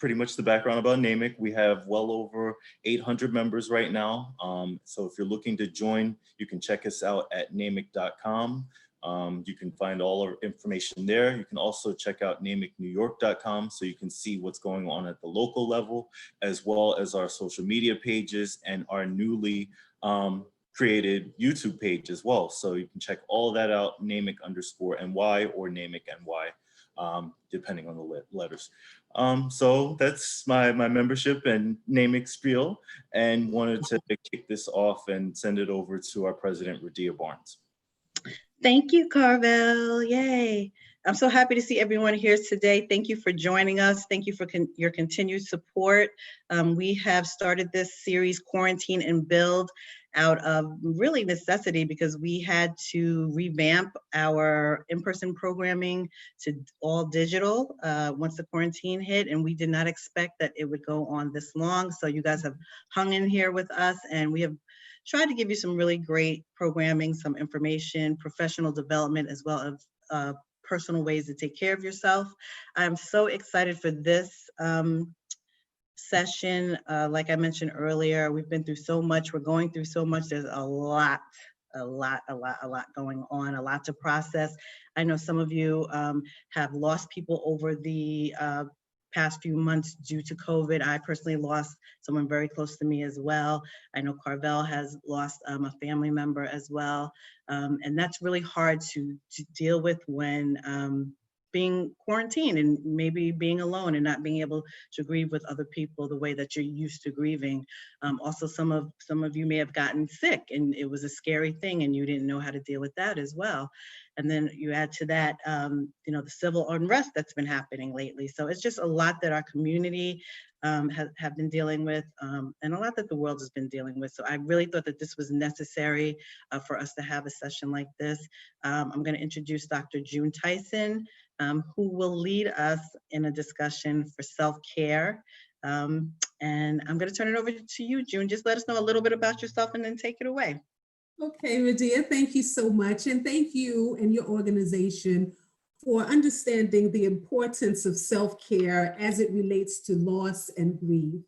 pretty much the background about NAMIC. We have well over 800 members right now. So if you're looking to join, you can check us out at namic.com. You can find all our information there. You can also check out namicnewyork.com so you can see what's going on at the local level, as well as our social media pages and our newly created YouTube page as well. So you can check all that out, NAMIC_NY or NAMIC_NY, depending on the letters. So that's my membership and NAMIC spiel, and wanted to kick this off and send it over to our president, Radia Barnes. Thank you, Carvel. Yay. I'm so happy to see everyone here today. Thank you for joining us. Thank you for your continued support. We have started this series, Quarantine and Build, out of really necessity because we had to revamp our in-person programming to all digital once the quarantine hit, and we did not expect that it would go on this long. So you guys have hung in here with us, and we have tried to give you some really great programming, some information, professional development, as well as personal ways to take care of yourself. I'm so excited for this session. Like I mentioned earlier, we've been through so much. We're going through so much. There's a lot going on, a lot to process. I know some of you have lost people over the past few months due to COVID. I personally lost someone very close to me as well. I know Carvel has lost a family member as well. And that's really hard to deal with when being quarantined and maybe being alone and not being able to grieve with other people the way that you're used to grieving. Also, some of you may have gotten sick and it was a scary thing and you didn't know how to deal with that as well. And then you add to that, the civil unrest that's been happening lately. So it's just a lot that our community have been dealing with, and a lot that the world has been dealing with. So I really thought that this was necessary for us to have a session like this. I'm going to introduce Dr. June Tyson, who will lead us in a discussion for self-care. And I'm going to turn it over to you, June. Just let us know a little bit about yourself and then take it away. Okay, Radia, thank you so much. And thank you and your organization for understanding the importance of self-care as it relates to loss and grief.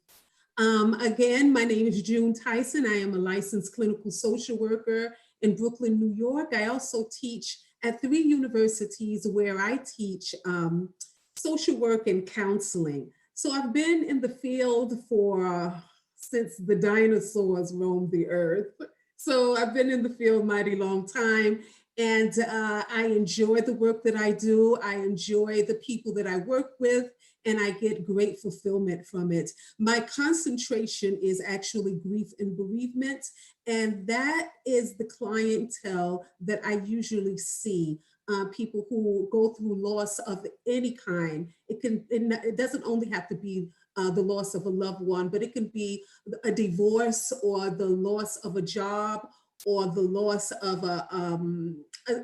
Again, my name is June Tyson. I am a licensed clinical social worker in Brooklyn, New York. I also teach at 3 universities where I teach social work and counseling. So I've been in the field since the dinosaurs roamed the earth. So I've been in the field a mighty long time, and I enjoy the work that I do. I enjoy the people that I work with, and I get great fulfillment from it. My concentration is actually grief and bereavement, and that is the clientele that I usually see. People who go through loss of any kind. It doesn't only have to be the loss of a loved one, but it can be a divorce or the loss of a job or the loss of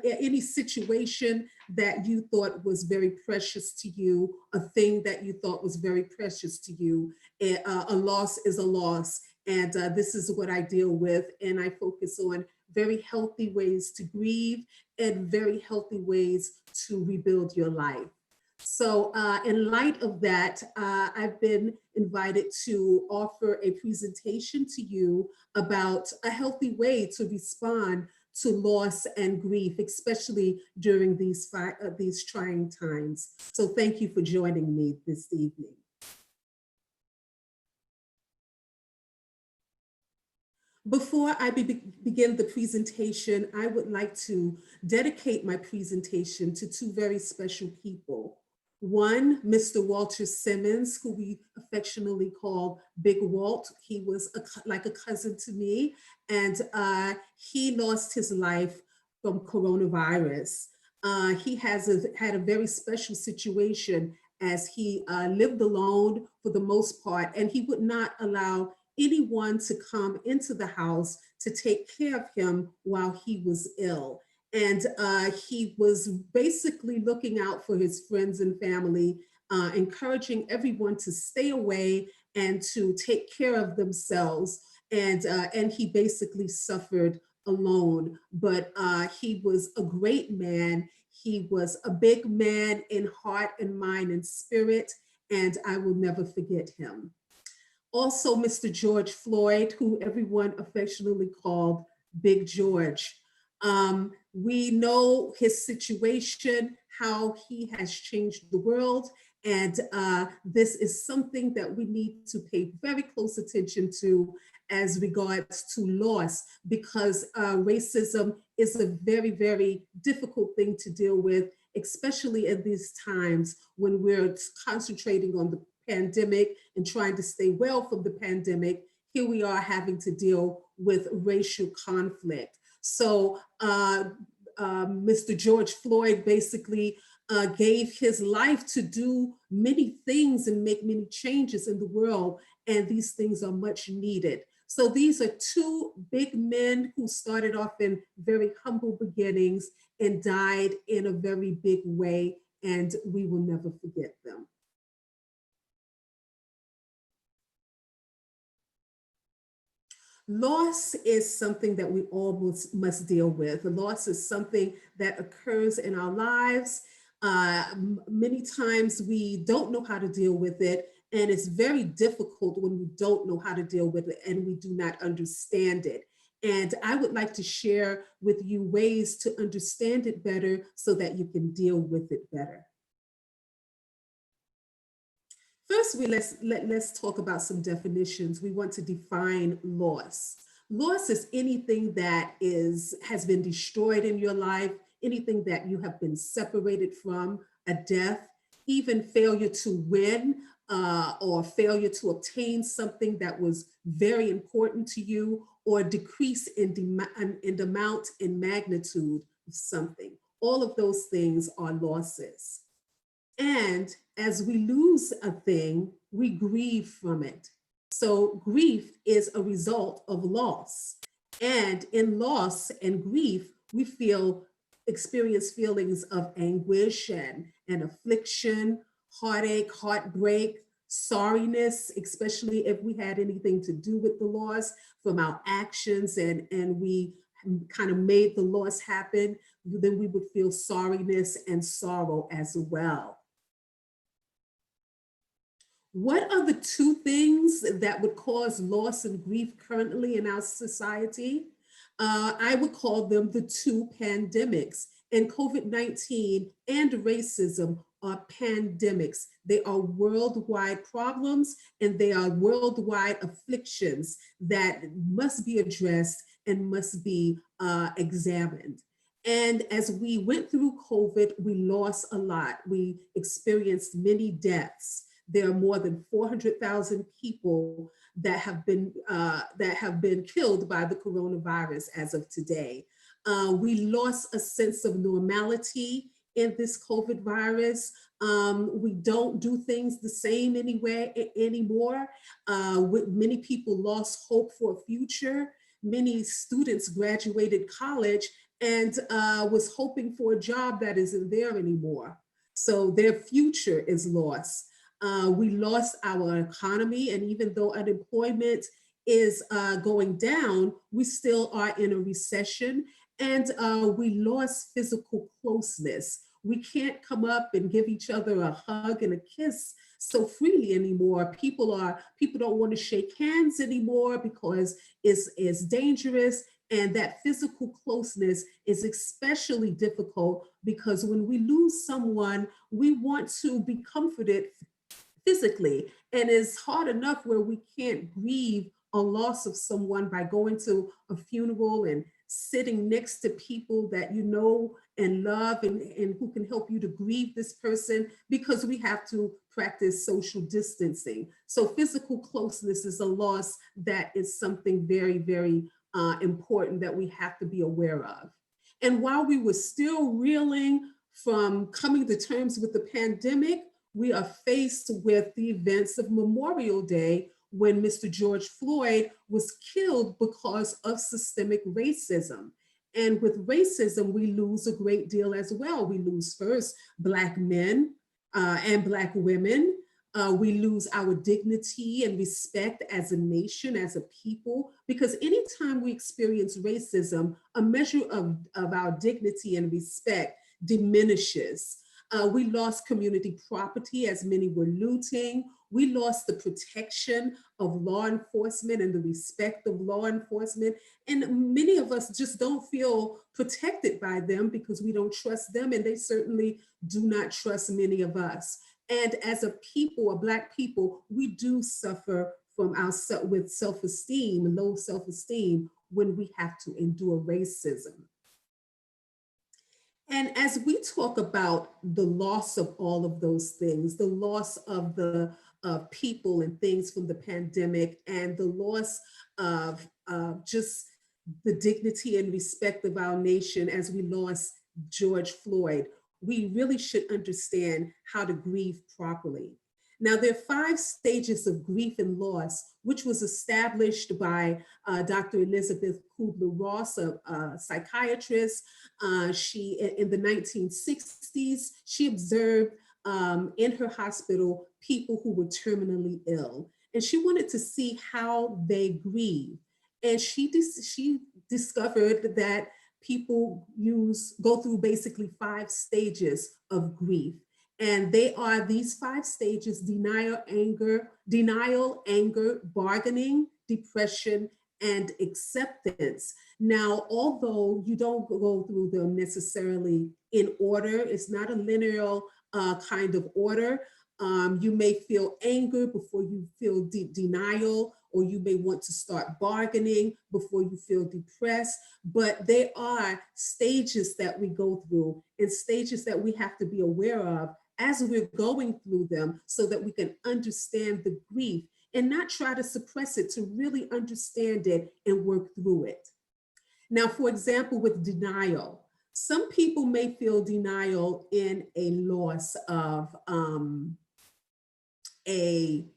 any situation that you thought was very precious to you, a thing that you thought was very precious to you. A loss is a loss. And this is what I deal with. And I focus on very healthy ways to grieve and very healthy ways to rebuild your life. So in light of that, I've been invited to offer a presentation to you about a healthy way to respond to loss and grief, especially during these trying times. So thank you for joining me this evening. Before I begin the presentation, I would like to dedicate my presentation to 2 very special people. One, Mr. Walter Simmons, who we affectionately call Big Walt. He was like a cousin to me, and he lost his life from coronavirus. He had a very special situation as he lived alone for the most part, and he would not allow anyone to come into the house to take care of him while he was ill. And he was basically looking out for his friends and family, encouraging everyone to stay away and to take care of themselves. And he basically suffered alone, but he was a great man. He was a big man in heart and mind and spirit. and I will never forget him. Also, Mr. George Floyd, who everyone affectionately called Big George. We know his situation, how he has changed the world, and this is something that we need to pay very close attention to as regards to loss, because racism is a very, very difficult thing to deal with, especially in these times when we're concentrating on the pandemic and trying to stay well from the pandemic. Here we are having to deal with racial conflict. So Mr. George Floyd basically gave his life to do many things and make many changes in the world, and these things are much needed. So these are two big men who started off in very humble beginnings and died in a very big way, and we will never forget them. Loss is something that we all must deal with. Loss is something that occurs in our lives. Many times we don't know how to deal with it, and it's very difficult when we don't know how to deal with it and we do not understand it. And I would like to share with you ways to understand it better so that you can deal with it better. First, let's talk about some definitions. We want to define loss. Loss is anything that has been destroyed in your life, anything that you have been separated from, a death, even failure to win or failure to obtain something that was very important to you, or decrease in the amount and magnitude of something. All of those things are losses. And as we lose a thing, we grieve from it. So grief is a result of loss. And in loss and grief, we experience feelings of anguish and affliction, heartache, heartbreak, sorriness, especially if we had anything to do with the loss from our actions and we kind of made the loss happen, then we would feel sorriness and sorrow as well. What are the two things that would cause loss and grief currently in our society? I would call them the two pandemics. And COVID-19 and racism are pandemics. They are worldwide problems, and they are worldwide afflictions that must be addressed and must be examined. And as we went through COVID, we lost a lot. We experienced many deaths. There are more than 400,000 people that have been killed by the coronavirus as of today. We lost a sense of normality in this COVID virus. We don't do things the same anymore. Many people lost hope for a future. Many students graduated college and was hoping for a job that isn't there anymore. So their future is lost. We lost our economy, and even though unemployment is going down, we still are in a recession, and we lost physical closeness. We can't come up and give each other a hug and a kiss so freely anymore. People don't want to shake hands anymore because it's dangerous. And that physical closeness is especially difficult because when we lose someone, we want to be comforted physically. And it's hard enough where we can't grieve a loss of someone by going to a funeral and sitting next to people that you know and love and who can help you to grieve this person, because we have to practice social distancing. So physical closeness is a loss that is something very, very important that we have to be aware of. And while we were still reeling from coming to terms with the pandemic, we are faced with the events of Memorial Day, when Mr. George Floyd was killed because of systemic racism. And with racism, we lose a great deal as well. We lose first Black men and Black women. We lose our dignity and respect as a nation, as a people, because anytime we experience racism, a measure of our dignity and respect diminishes. We lost community property as many were looting. We lost the protection of law enforcement and the respect of law enforcement. And many of us just don't feel protected by them because we don't trust them, and they certainly do not trust many of us. And as a people, a Black people, we do suffer from with self-esteem, low self-esteem, when we have to endure racism. And as we talk about the loss of all of those things, the loss of the people and things from the pandemic, and the loss of just the dignity and respect of our nation as we lost George Floyd, we really should understand how to grieve properly. Now, there are 5 stages of grief and loss, which was established by Dr. Elizabeth Kubler-Ross, a psychiatrist. She, in the 1960s, she observed in her hospital people who were terminally ill, and she wanted to see how they grieve. And she discovered that people go through basically 5 stages of grief. And they are these 5 stages: denial, anger, bargaining, depression, and acceptance. Now, although you don't go through them necessarily in order, it's not a linear kind of order. You may feel anger before you feel denial, or you may want to start bargaining before you feel depressed. But they are stages that we go through, and stages that we have to be aware of as we're going through them, so that we can understand the grief and not try to suppress it, to really understand it and work through it. Now, for example, with denial, some people may feel denial in a loss of the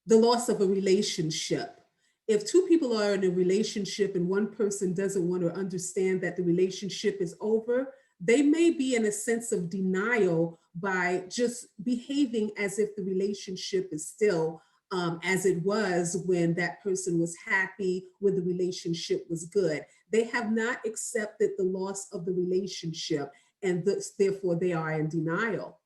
loss of a relationship. If 2 people are in a relationship and one person doesn't want to understand that the relationship is over, they may be in a sense of denial by just behaving as if the relationship is still as it was when that person was happy, when the relationship was good. They have not accepted the loss of the relationship, and therefore they are in denial.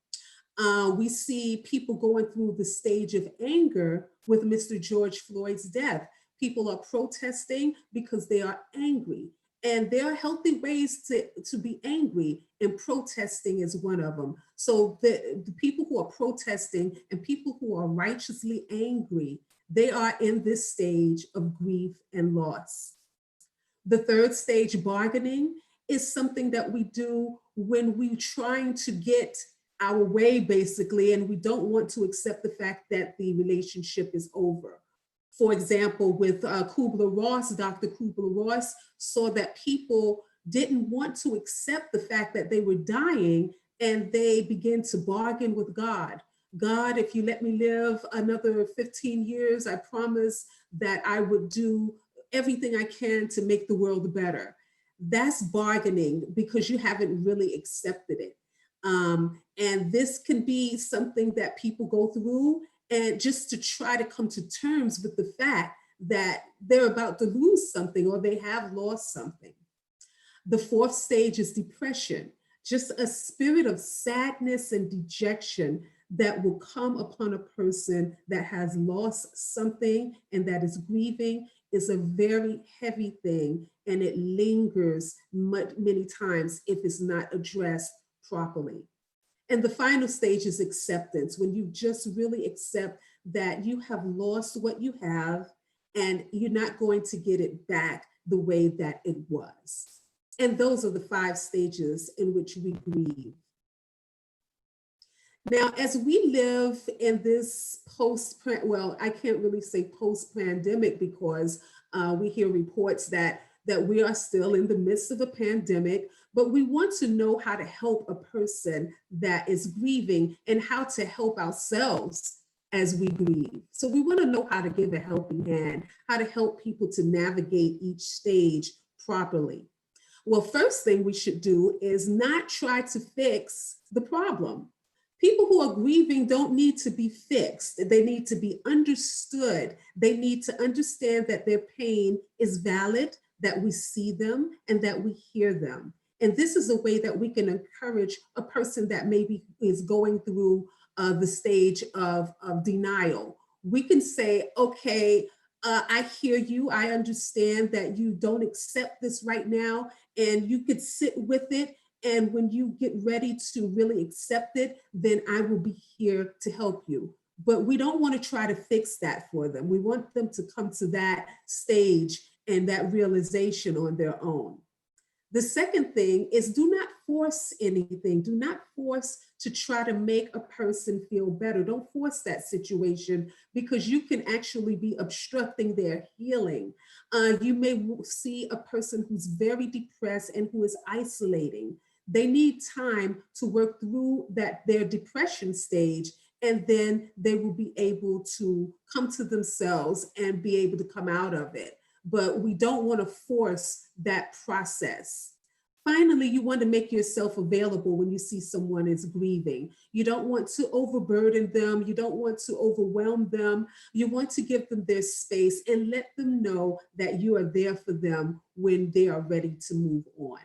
We see people going through the stage of anger with Mr. George Floyd's death. People are protesting because they are angry. And there are healthy ways to be angry, and protesting is one of them. So the people who are protesting and people who are righteously angry, they are in this stage of grief and loss. The 3rd stage, bargaining, is something that we do when we're trying to get our way, basically, and we don't want to accept the fact that the relationship is over. For example, with Kubler-Ross, Dr. Kubler-Ross saw that people didn't want to accept the fact that they were dying, and they began to bargain with God. God, if you let me live another 15 years, I promise that I would do everything I can to make the world better. That's bargaining, because you haven't really accepted it. And this can be something that people go through, and just to try to come to terms with the fact that they're about to lose something, or they have lost something. The 4th stage is depression, just a spirit of sadness and dejection that will come upon a person that has lost something and that is grieving. Is a very heavy thing, and it lingers many times if it's not addressed properly. And the final stage is acceptance, when you just really accept that you have lost what you have and you're not going to get it back the way that it was. And those are the 5 stages in which we grieve. Now, as we live in this I can't really say post-pandemic, because we hear reports that we are still in the midst of a pandemic, but we want to know how to help a person that is grieving and how to help ourselves as we grieve. So we want to know how to give a helping hand, how to help people to navigate each stage properly. Well, first thing we should do is not try to fix the problem. People who are grieving don't need to be fixed. They need to be understood. They need to understand that their pain is valid, that we see them, and that we hear them. And this is a way that we can encourage a person that maybe is going through the stage of denial. We can say, okay, I hear you. I understand that you don't accept this right now, and you could sit with it. And when you get ready to really accept it, then I will be here to help you. But we don't want to try to fix that for them. We want them to come to that stage and that realization on their own. The second thing is, do not force anything. Do not force to try to make a person feel better. Don't force that situation, because you can actually be obstructing their healing. You may see a person who's very depressed and who is isolating. They need time to work through their depression stage, and then they will be able to come to themselves and be able to come out of it. But we don't want to force that process. Finally, you want to make yourself available when you see someone is grieving. You don't want to overburden them. You don't want to overwhelm them. You want to give them their space and let them know that you are there for them when they are ready to move on.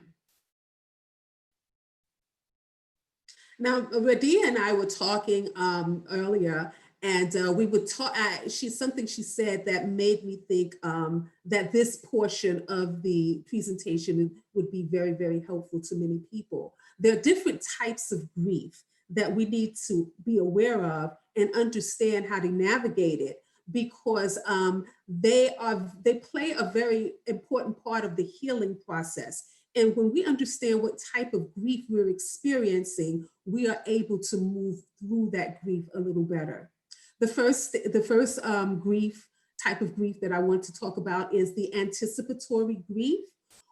Now, Radia and I were talking earlier, and we would talk. Something she said that made me think that this portion of the presentation would be very, very helpful to many people. There are different types of grief that we need to be aware of and understand how to navigate it, because they play a very important part of the healing process. And when we understand what type of grief we're experiencing, we are able to move through that grief a little better. The first type of grief that I want to talk about is the anticipatory grief,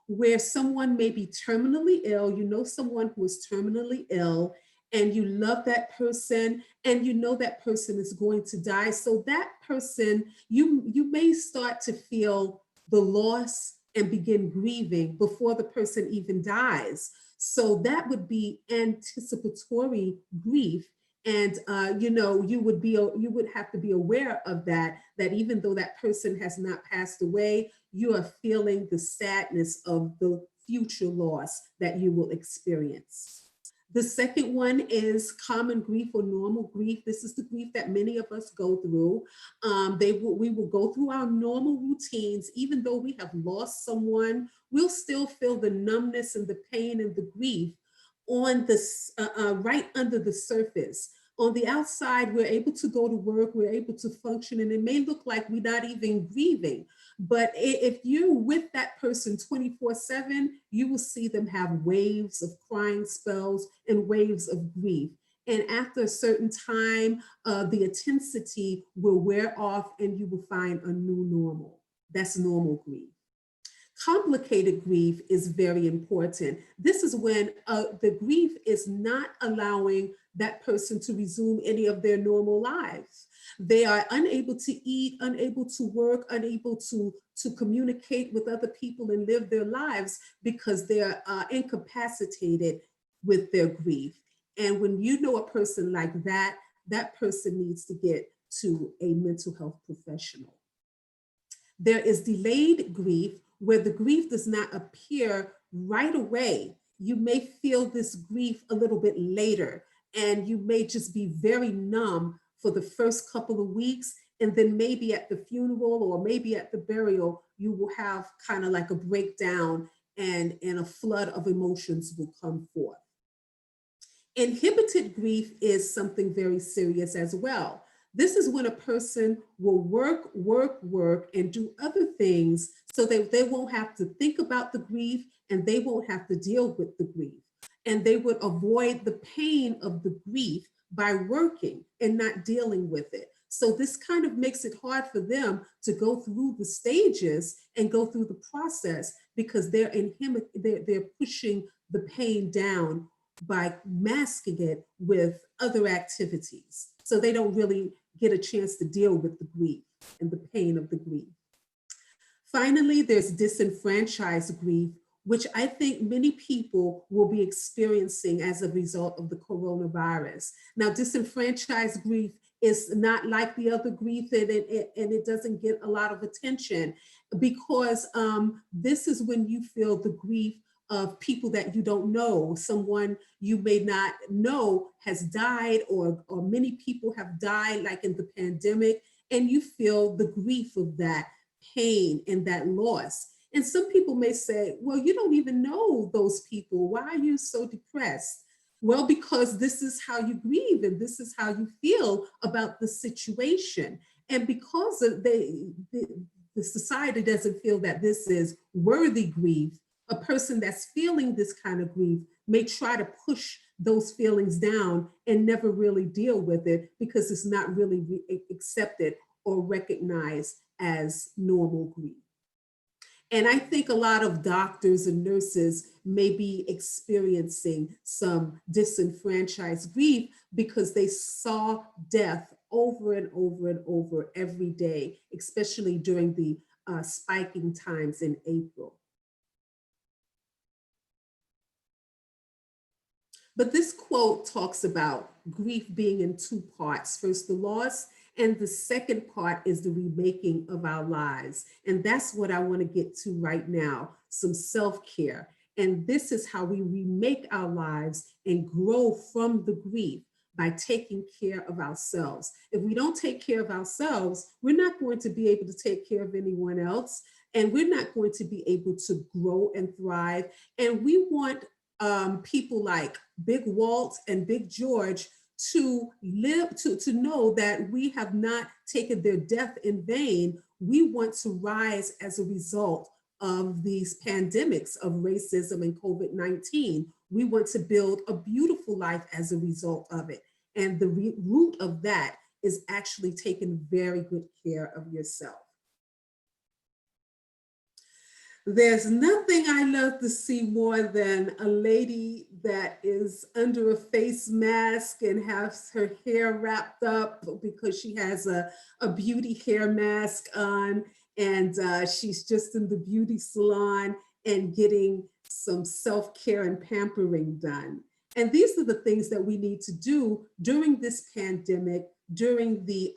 where someone may be terminally ill. You know someone who is terminally ill, and you love that person, and you know that person is going to die. So that person, you may start to feel the loss and begin grieving before the person even dies. So that would be anticipatory grief. And you would have to be aware of that even though that person has not passed away, you are feeling the sadness of the future loss that you will experience. The second one is common grief or normal grief. This is the grief that many of us go through. We will go through our normal routines. Even though we have lost someone, we'll still feel the numbness and the pain and the grief on this right under the surface. On the outside, we're able to go to work, we're able to function, and it may look like we're not even grieving. But if you're with that person 24/7, you will see them have waves of crying spells and waves of grief. And after a certain time, the intensity will wear off and you will find a new normal. That's normal grief. Complicated grief is very important. This is when the grief is not allowing that person to resume any of their normal lives. They are unable to eat, unable to work, unable to communicate with other people and live their lives because they're incapacitated with their grief. And when you know a person like that, that person needs to get to a mental health professional. There is delayed grief, where the grief does not appear right away. You may feel this grief a little bit later, and you may just be very numb for the first couple of weeks. And then maybe at the funeral or maybe at the burial, you will have kind of like a breakdown, and a flood of emotions will come forth. Inhibited grief is something very serious as well. This is when a person will work, and do other things so that they won't have to think about the grief and they won't have to deal with the grief. And they would avoid the pain of the grief by working and not dealing with it. So this kind of makes it hard for them to go through the stages and go through the process, because they're pushing the pain down by masking it with other activities. So they don't really get a chance to deal with the grief and the pain of the grief. Finally, there's disenfranchised grief, which I think many people will be experiencing as a result of the coronavirus. Now, disenfranchised grief is not like the other grief, and it doesn't get a lot of attention, because this is when you feel the grief of people that you don't know, someone you may not know has died, or many people have died, like in the pandemic, and you feel the grief of that pain and that loss. And some people may say, well, you don't even know those people. Why are you so depressed? Well, because this is how you grieve and this is how you feel about the situation. And because the society doesn't feel that this is worthy grief, a person that's feeling this kind of grief may try to push those feelings down and never really deal with it because it's not really accepted or recognized as normal grief. And I think a lot of doctors and nurses may be experiencing some disenfranchised grief because they saw death over and over and over every day, especially during the spiking times in April. But this quote talks about grief being in two parts. First, the loss, and the second part is the remaking of our lives. And that's what I want to get to right now, some self-care. And this is how we remake our lives and grow from the grief, by taking care of ourselves. If we don't take care of ourselves, we're not going to be able to take care of anyone else. And we're not going to be able to grow and thrive. And we want people like Big Walt and Big George to live, to know that we have not taken their death in vain. We want to rise as a result of these pandemics of racism and COVID-19. We want to build a beautiful life as a result of it. And the root of that is actually taking very good care of yourself. There's nothing I love to see more than a lady that is under a face mask and has her hair wrapped up because she has a beauty hair mask on, and she's just in the beauty salon and getting some self-care and pampering done. And these are the things that we need to do during this pandemic, during the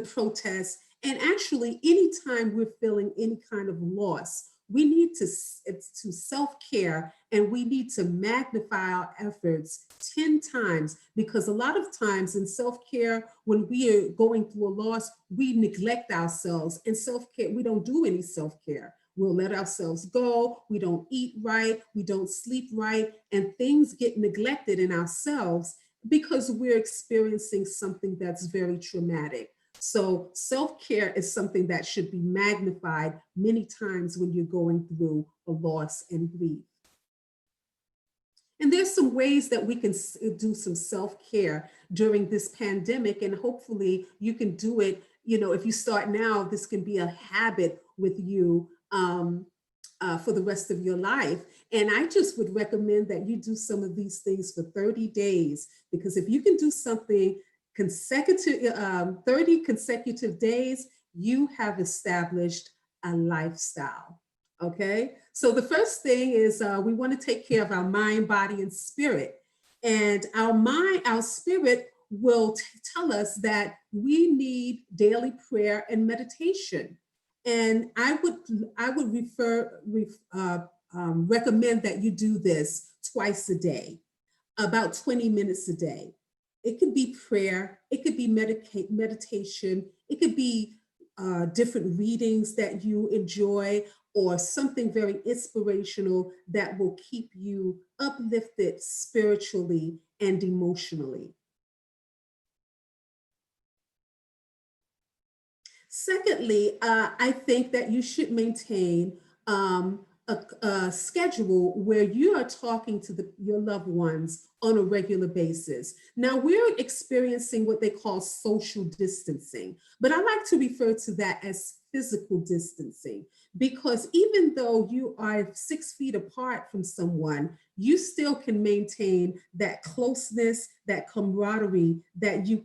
protests, and actually anytime we're feeling any kind of loss. We need to self-care, and we need to magnify our efforts 10 times, because a lot of times in self-care, when we are going through a loss, we neglect ourselves. In self-care, we don't do any self-care. We'll let ourselves go, we don't eat right, we don't sleep right, and things get neglected in ourselves because we're experiencing something that's very traumatic. So self-care is something that should be magnified many times when you're going through a loss and grief. And there's some ways that we can do some self-care during this pandemic, and hopefully you can do it. You know, if you start now, this can be a habit with you for the rest of your life. And I just would recommend that you do some of these things for 30 days, because if you can do something consecutive, 30 consecutive days, you have established a lifestyle, okay? So the first thing is we want to take care of our mind, body, and spirit. And our spirit will tell us that we need daily prayer and meditation. And I would recommend that you do this twice a day, about 20 minutes a day. It could be prayer, it could be meditation, it could be different readings that you enjoy, or something very inspirational that will keep you uplifted spiritually and emotionally. Secondly, I think that you should maintain a schedule where you are talking to your loved ones on a regular basis. Now, we're experiencing what they call social distancing, but I like to refer to that as physical distancing, because even though you are 6 feet apart from someone, you still can maintain that closeness, that camaraderie that you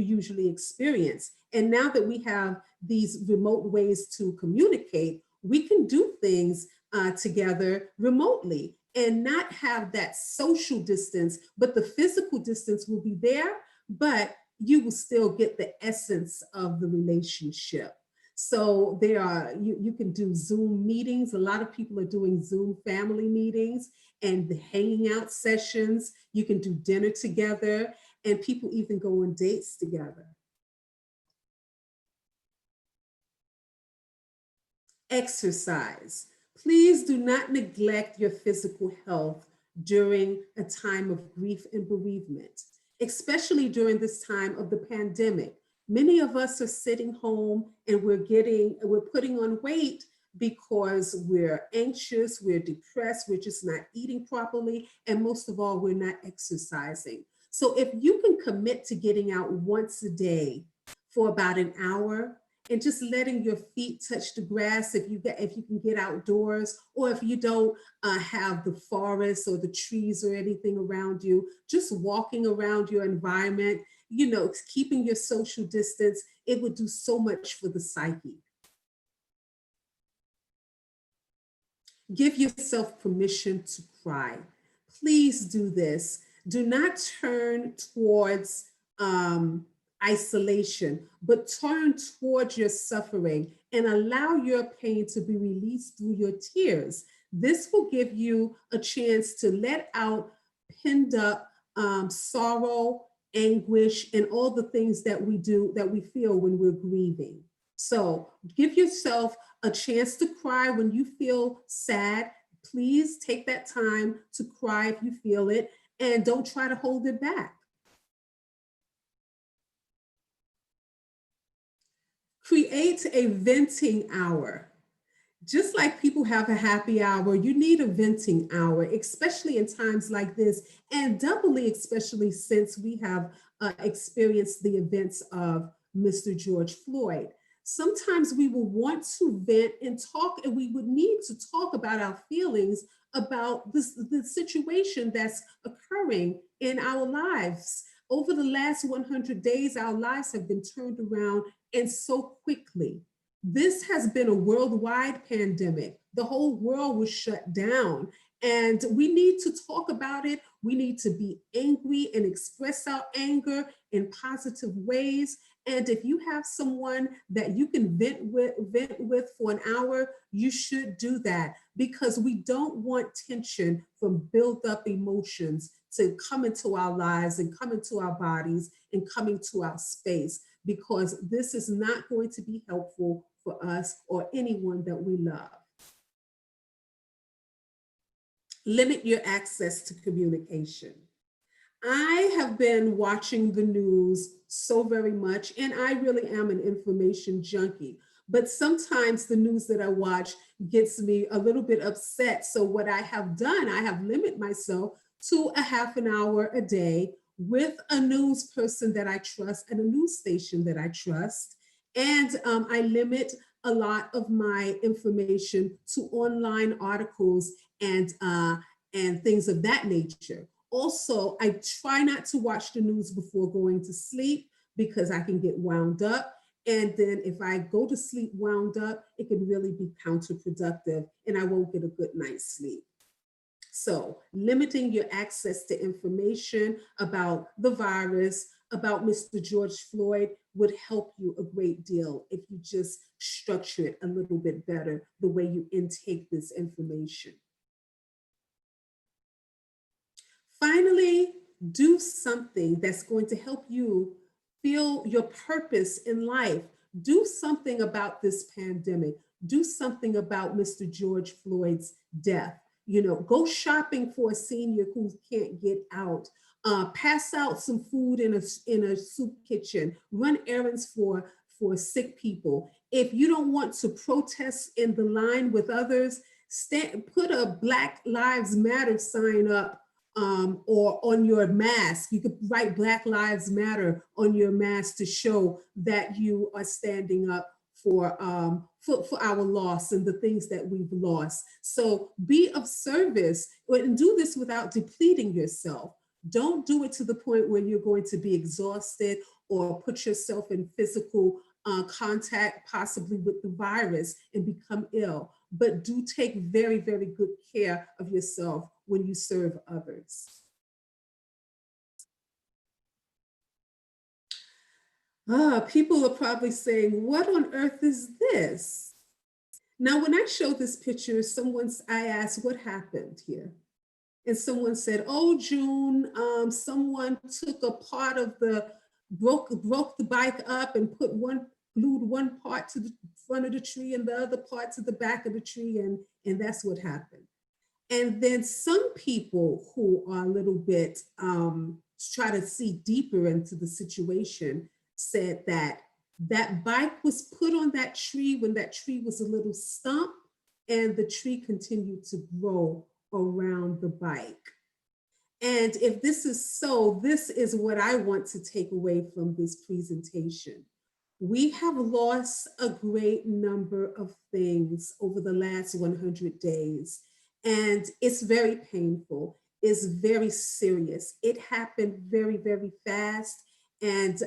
usually experience. And now that we have these remote ways to communicate, we can do things together remotely and not have that social distance, but the physical distance will be there, but you will still get the essence of the relationship. So there are, you can do Zoom meetings. A lot of people are doing Zoom family meetings and the hanging out sessions. You can do dinner together, and people even go on dates together. Exercise. Please do not neglect your physical health during a time of grief and bereavement, especially during this time of the pandemic. Many of us are sitting home and we're putting on weight because we're anxious, we're depressed, we're just not eating properly, and most of all, we're not exercising. So if you can commit to getting out once a day for about an hour, and just letting your feet touch the grass if you can get outdoors, or if you don't have the forest or the trees or anything around you, just walking around your environment, keeping your social distance, it would do so much for the psyche. Give yourself permission to cry. Please do this. Do not turn towards isolation, but turn towards your suffering and allow your pain to be released through your tears. This will give you a chance to let out pinned up sorrow, anguish, and all the things that we feel when we're grieving. So give yourself a chance to cry when you feel sad. Please take that time to cry if you feel it, and don't try to hold it back. Create a venting hour. Just like people have a happy hour, you need a venting hour, especially in times like this, and doubly, especially since we have experienced the events of Mr. George Floyd. Sometimes we will want to vent and talk, and we would need to talk about our feelings about the situation that's occurring in our lives. Over the last 100 days, our lives have been turned around, and so quickly. This has been a worldwide pandemic. The whole world was shut down, and we need to talk about it. We need to be angry and express our anger in positive ways. And if you have someone that you can vent with for an hour, you should do that, because we don't want tension from built up emotions to come into our lives and come into our bodies and come into our space, because this is not going to be helpful for us or anyone that we love. Limit your access to communication. I have been watching the news so very much, and I really am an information junkie. But sometimes the news that I watch gets me a little bit upset. So what I have done, I have limited myself to a half an hour a day with a news person that I trust and a news station that I trust. And I limit a lot of my information to online articles and things of that nature. Also, I try not to watch the news before going to sleep, because I can get wound up. And then if I go to sleep wound up, it can really be counterproductive, and I won't get a good night's sleep. So limiting your access to information about the virus, about Mr. George Floyd, would help you a great deal if you just structure it a little bit better, the way you intake this information. Finally, do something that's going to help you feel your purpose in life. Do something about this pandemic. Do something about Mr. George Floyd's death. Go shopping for a senior who can't get out. Pass out some food in a soup kitchen. Run errands for sick people. If you don't want to protest in the line with others, put a Black Lives Matter sign up, or on your mask. You could write Black Lives Matter on your mask to show that you are standing up for our loss and the things that we've lost. So be of service, and do this without depleting yourself. Don't do it to the point where you're going to be exhausted or put yourself in physical contact, possibly with the virus, and become ill. But do take very, very good care of yourself when you serve others. People are probably saying, what on earth is this? Now, when I show this picture, I asked, what happened here? And someone said, oh, June, someone took a part of broke the bike up and glued one part to the front of the tree and the other part to the back of the tree, and that's what happened. And then some people who are a little bit, try to see deeper into the situation, said that that bike was put on that tree when that tree was a little stump, and the tree continued to grow around the bike. And if this is so, this is what I want to take away from this presentation. We have lost a great number of things over the last 100 days, and it's very painful. It's very serious. It happened very, very fast, and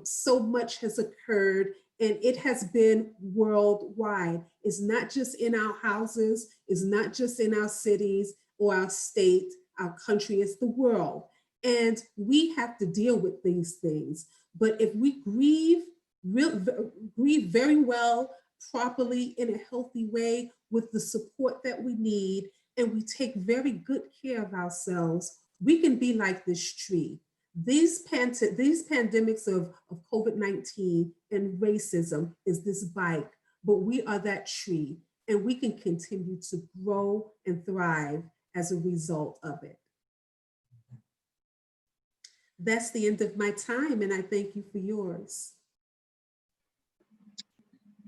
so much has occurred, and it has been worldwide. It's not just in our houses, it's not just in our cities or our state, our country, it's the world. And we have to deal with these things. But if we grieve very well, properly, in a healthy way, with the support that we need, and we take very good care of ourselves, we can be like this tree. These pandemics of COVID-19 and racism is this bike, but we are that tree, and we can continue to grow and thrive as a result of it. That's the end of my time, and I thank you for yours.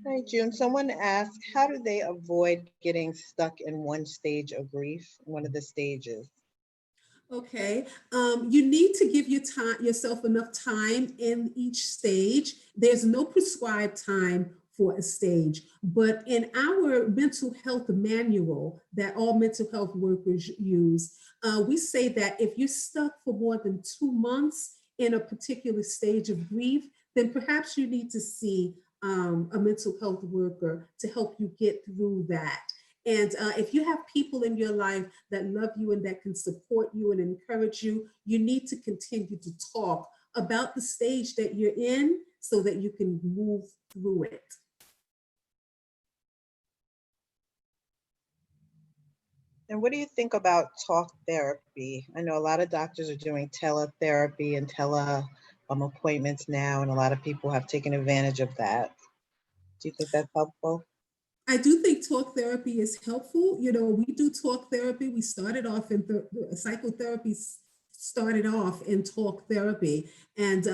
Hi, June. Someone asked, how do they avoid getting stuck in one stage of grief, one of the stages? Okay, you need to give yourself enough time in each stage. There's no prescribed time for a stage, but in our mental health manual that all mental health workers use, we say that if you're stuck for more than 2 months in a particular stage of grief, then perhaps you need to see a mental health worker to help you get through that. And if you have people in your life that love you and that can support you and encourage you, you need to continue to talk about the stage that you're in so that you can move through it. And what do you think about talk therapy? I know a lot of doctors are doing teletherapy and appointments now, and a lot of people have taken advantage of that. Do you think that's helpful? I do think talk therapy is helpful. You know, we do talk therapy. We started off in psychotherapy, started off in talk therapy, and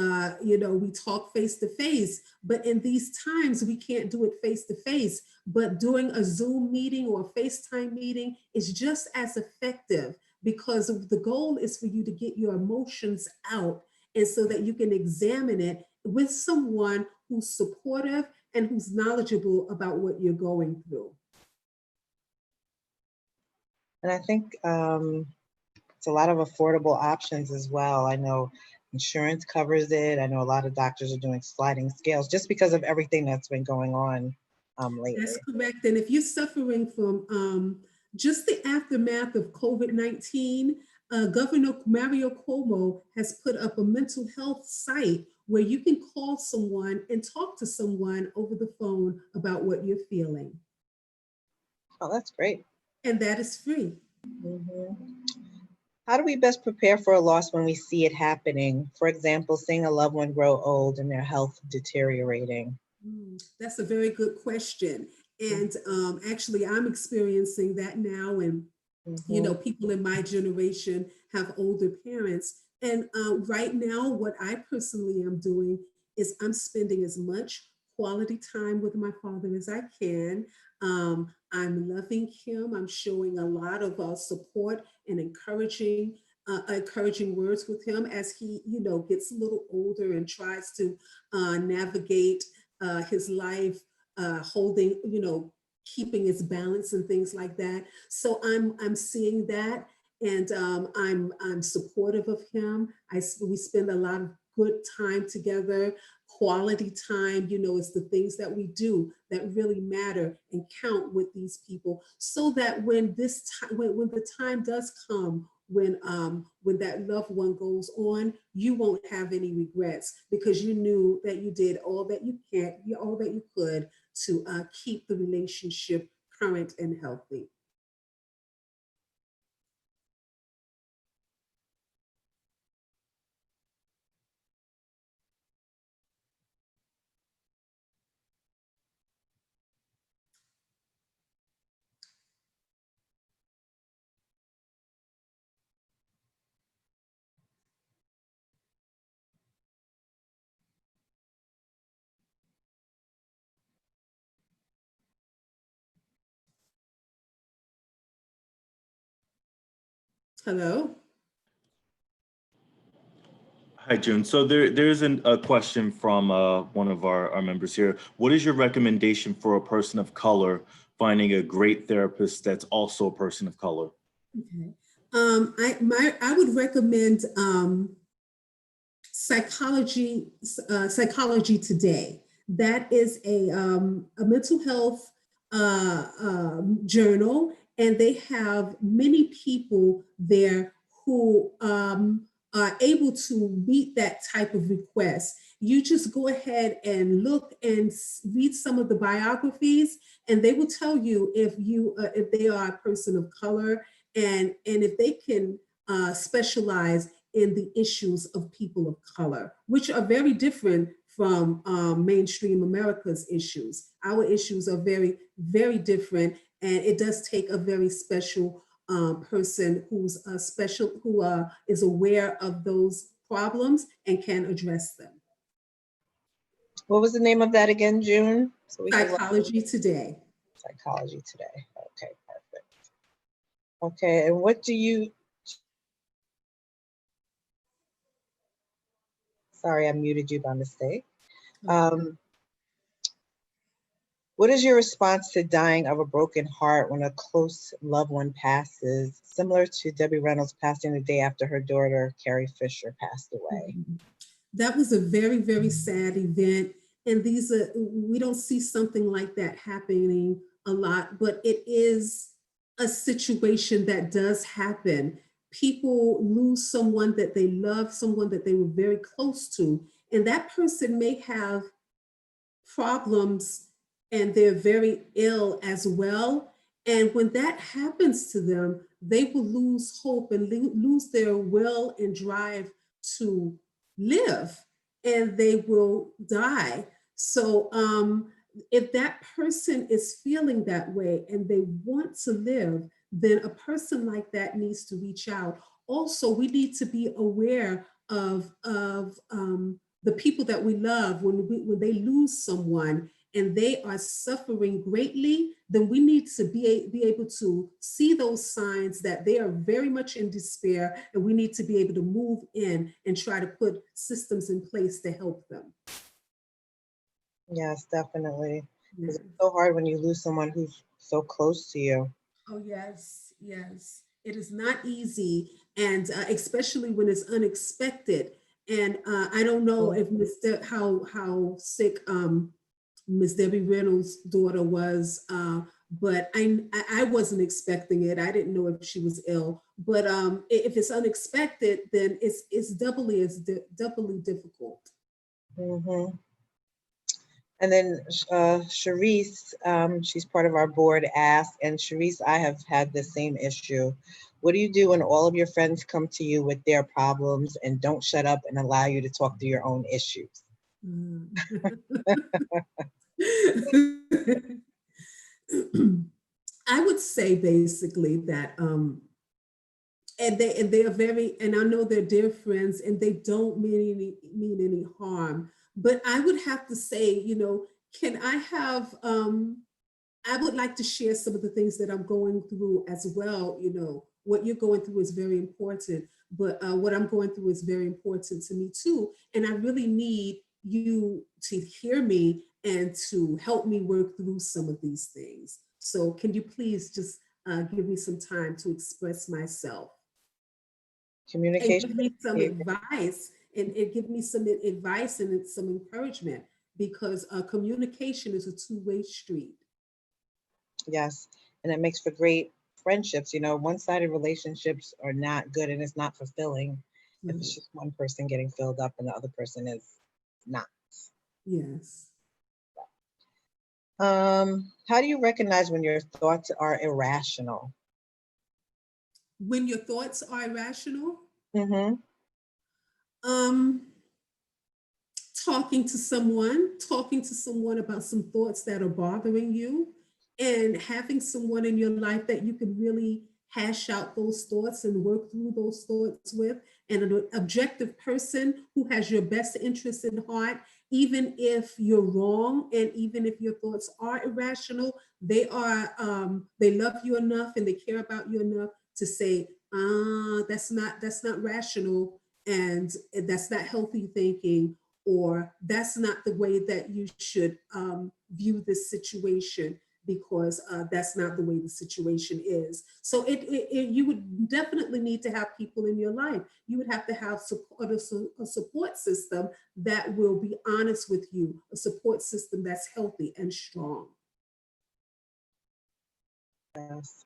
you know, we talk face to face. But in these times, we can't do it face to face. But doing a Zoom meeting or a FaceTime meeting is just as effective, because the goal is for you to get your emotions out, and so that you can examine it with someone who's supportive and who's knowledgeable about what you're going through. And I think it's a lot of affordable options as well. I know insurance covers it. I know a lot of doctors are doing sliding scales just because of everything that's been going on lately. That's correct. And if you're suffering from just the aftermath of COVID-19, Governor Mario Cuomo has put up a mental health site where you can call someone and talk to someone over the phone about what you're feeling. Oh, that's great. And that is free. Mm-hmm. How do we best prepare for a loss when we see it happening? For example, seeing a loved one grow old and their health deteriorating. That's a very good question. And actually, I'm experiencing that now. And, you know, people in my generation have older parents. And right now, what I personally am doing is I'm spending as much quality time with my father as I can. I'm loving him. I'm showing a lot of support and encouraging words with him as he, you know, gets a little older and tries to navigate his life, holding, you know, keeping his balance and things like that. So I'm seeing that, and I'm supportive of him. We spend a lot of good time together. Quality time, you know, is the things that we do that really matter and count with these people, so that when the time does come when that loved one goes on, you won't have any regrets because you knew that you did all that all that you could to keep the relationship current and healthy. Hello? Hi, June. So there's a question from one of our members here. What is your recommendation for a person of color finding a great therapist that's also a person of color? Okay. I would recommend Psychology Today. That is a mental health journal, and they have many people there who are able to meet that type of request. You just go ahead and look and read some of the biographies, and they will tell you if they are a person of color, and if they can specialize in the issues of people of color, which are very different from mainstream America's issues. Our issues are very, very different, and it does take a very special person who is aware of those problems and can address them. What was the name of that again, June? So Psychology Today. Psychology Today. Okay, perfect. Okay, and what do you, sorry, I muted you by mistake. What is your response to dying of a broken heart when a close loved one passes, similar to Debbie Reynolds passing the day after her daughter, Carrie Fisher, passed away? That was a very, very sad event. And we don't see something like that happening a lot, but it is a situation that does happen. People lose someone that they love, someone that they were very close to, and that person may have problems and they're very ill as well. And when that happens to them, they will lose hope and lose their will and drive to live, and they will die. So if that person is feeling that way and they want to live, then a person like that needs to reach out. Also, we need to be aware of the people that we love. When they lose someone and they are suffering greatly, then we need to be able to see those signs that they are very much in despair, and we need to be able to move in and try to put systems in place to help them. Yes, definitely. Yeah. It's so hard when you lose someone who's so close to you. Oh, yes, yes. It is not easy, and especially when it's unexpected. And I don't know if how sick Miss Debbie Reynolds' daughter was, but I wasn't expecting it. I didn't know if she was ill. But if it's unexpected, then it's doubly difficult. Mm-hmm. And then Sharice, she's part of our board, asked, and Sharice, I have had the same issue. What do you do when all of your friends come to you with their problems and don't shut up and allow you to talk through your own issues? I would say basically that, and they are very, and I know they're dear friends and they don't mean any harm, but I would have to say, can I have, I would like to share some of the things that I'm going through as well. What you're going through is very important, but what I'm going through is very important to me too. And I really need you to hear me and to help me work through some of these things. So can you please just give me some time to express myself? Communication. And give me some advice, and give me some advice and some encouragement, because communication is a two-way street. Yes, and it makes for great friendships, you know, one-sided relationships are not good and it's not fulfilling if it's just one person getting filled up and the other person is not. Yes. How do you recognize when your thoughts are irrational? When your thoughts are irrational, Mm-hmm. um, talking to someone about some thoughts that are bothering you, and having someone in your life that you can really hash out those thoughts and work through those thoughts with, and an objective person who has your best interest in heart, even if you're wrong and even if your thoughts are irrational, they love you enough and they care about you enough to say, that's not rational, and that's not healthy thinking, or that's not the way that you should view this situation, because that's not the way the situation is. So you would definitely need to have people in your life. You would have to have a support system that will be honest with you, a support system that's healthy and strong. Yes.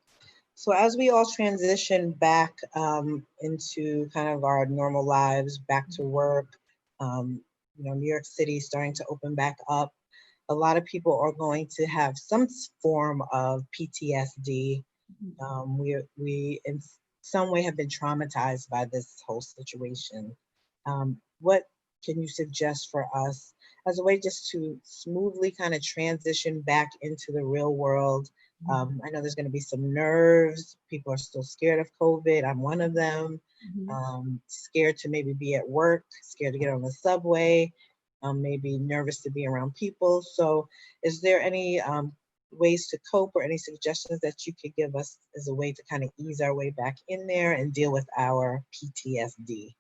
So as we all transition back into kind of our normal lives, back to work, you know, New York City is starting to open back up. A lot of people are going to have some form of PTSD. We in some way have been traumatized by this whole situation. What can you suggest for us as a way just to smoothly kind of transition back into the real world? I know there's going to be some nerves. People are still scared of COVID. I'm one of them. Scared to maybe be at work, scared to get on the subway, maybe nervous to be around people. So is there any ways to cope or any suggestions that you could give us as a way to kind of ease our way back in there and deal with our PTSD?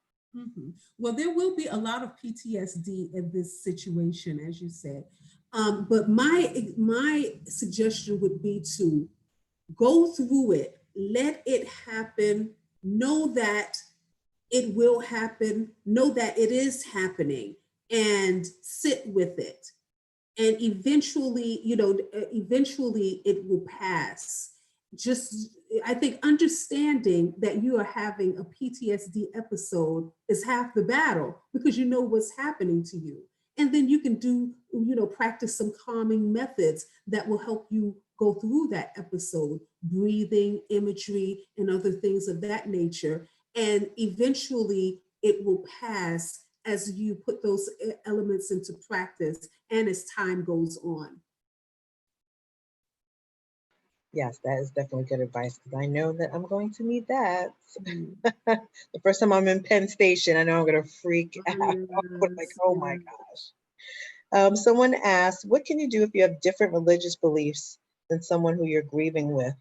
Well, there will be a lot of PTSD in this situation, as you said. But my suggestion would be to go through it, let it happen, know that it will happen, know that it is happening, and sit with it. And eventually, eventually it will pass. Just, I think understanding that you are having a PTSD episode is half the battle, because you know what's happening to you. And then you can practice some calming methods that will help you go through that episode, breathing, imagery, and other things of that nature. And eventually it will pass as you put those elements into practice and as time goes on. Yes, that is definitely good advice, because I know that I'm going to need that. The first time I'm in Penn Station, I know I'm going to freak out. Like, oh my gosh. Someone asked, what can you do if you have different religious beliefs than someone who you're grieving with?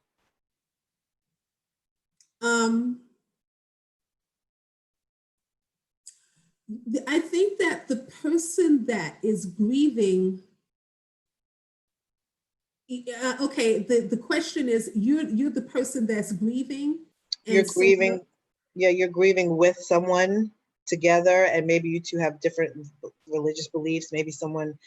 I think that the person that is grieving, okay, the question is, you're the person that's grieving, and You're grieving, yeah, you're grieving with someone together, and maybe you two have different religious beliefs. Maybe someone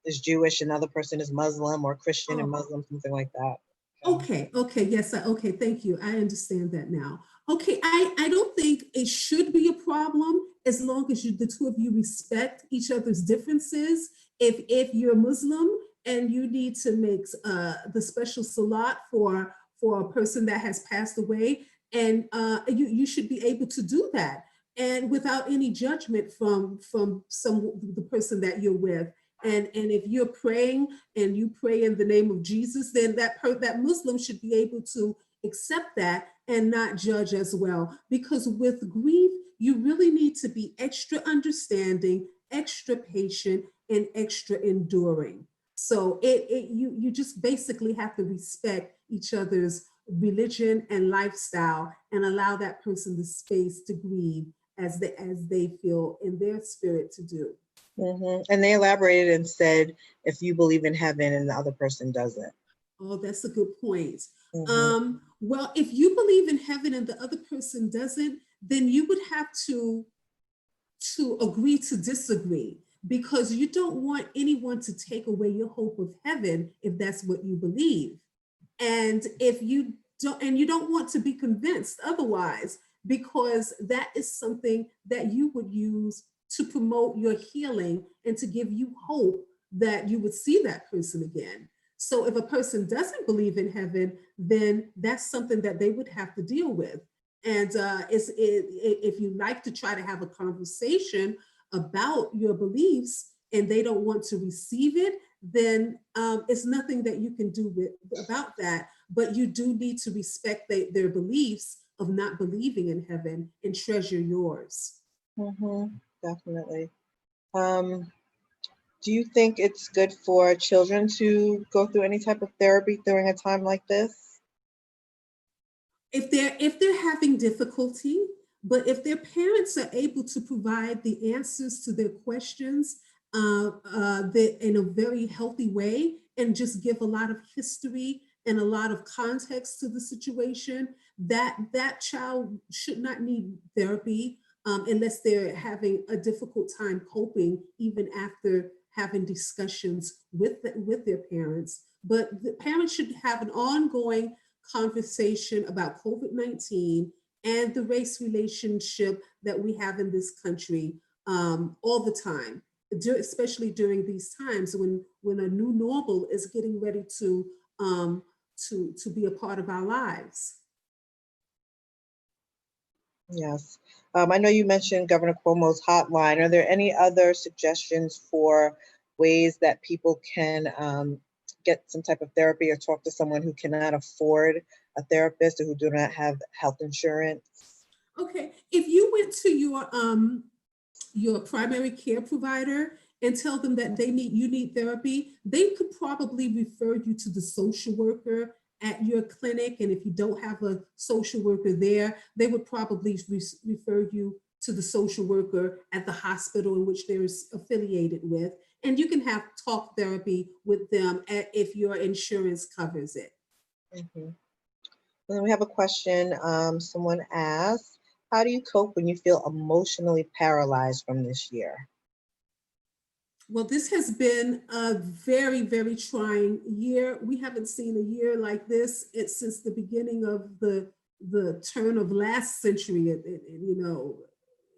is Jewish, another person is Muslim, or Christian and Muslim, something like that. Okay, yes, okay, thank you. I understand that now. Okay, I don't think it should be a problem, as long as the two of you respect each other's differences. If you're Muslim and you need to make the special salat for a person that has passed away, and you should be able to do that, and without any judgment from the person that you're with. And if you're praying and you pray in the name of Jesus, then that Muslim should be able to accept that and not judge as well. Because with grief, you really need to be extra understanding, extra patient, and extra enduring. So you just basically have to respect each other's religion and lifestyle, and allow that person the space to grieve as they feel in their spirit to do. And they elaborated and said, if you believe in heaven and the other person doesn't. Oh, that's a good point. Well, if you believe in heaven and the other person doesn't, then you would have to agree to disagree, because you don't want anyone to take away your hope of heaven if that's what you believe. And if you and you don't want to be convinced otherwise, because that is something that you would use to promote your healing and to give you hope that you would see that person again. So if a person doesn't believe in heaven, then that's something that they would have to deal with. And if you like to try to have a conversation about your beliefs and they don't want to receive it, then it's nothing that you can do about that. But you do need to respect their beliefs of not believing in heaven and treasure yours. Definitely. Do you think it's good for children to go through any type of therapy during a time like this? If they're having difficulty, but if their parents are able to provide the answers to their questions in a very healthy way, and just give a lot of history and a lot of context to the situation, that child should not need therapy unless they're having a difficult time coping, even after having discussions with their parents. But the parents should have an ongoing conversation about COVID-19 and the race relationship that we have in this country all the time, especially during these times when a new normal is getting ready to be a part of our lives. Yes. I know you mentioned Governor Cuomo's hotline. Are there any other suggestions for ways that people can get some type of therapy or talk to someone who cannot afford a therapist or who do not have health insurance? Okay, if you went to your primary care provider and tell them that you need therapy, they could probably refer you to the social worker at your clinic. And if you don't have a social worker there, they would probably refer you to the social worker at the hospital in which they're affiliated with. And you can have talk therapy with them if your insurance covers it. And then we have a question. Someone asked, how do you cope when you feel emotionally paralyzed from this year? Well, this has been a very, very trying year. We haven't seen a year like this since the beginning of the turn of last century,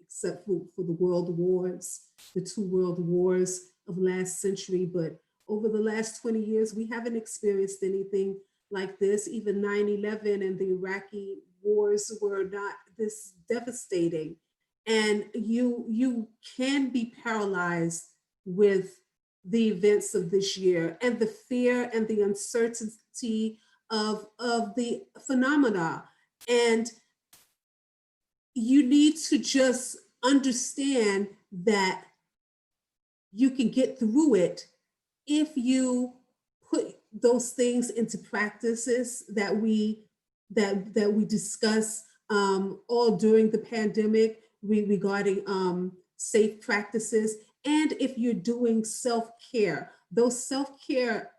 except for the world wars, the 2 world wars of last century. But over the last 20 years, we haven't experienced anything like this. Even 9/11 and the Iraqi wars were not this devastating. And you can be paralyzed with the events of this year and the fear and the uncertainty of the phenomena. And you need to just understand that you can get through it if you put those things into practices that we discuss all during the pandemic regarding safe practices. And if you're doing self-care, those self-care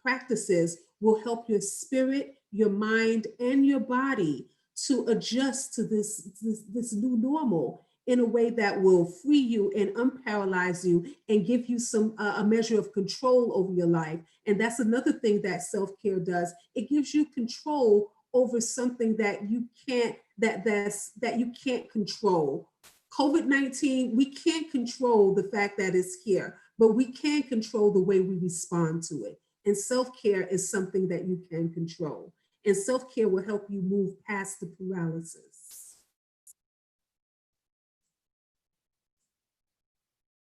practices will help your spirit, your mind, and your body to adjust to this new normal in a way that will free you and unparalyze you and give you a measure of control over your life. And that's another thing that self-care does. It gives you control over something that you can't control. COVID-19, we can't control the fact that it's here, but we can control the way we respond to it. And self-care is something that you can control. And self-care will help you move past the paralysis.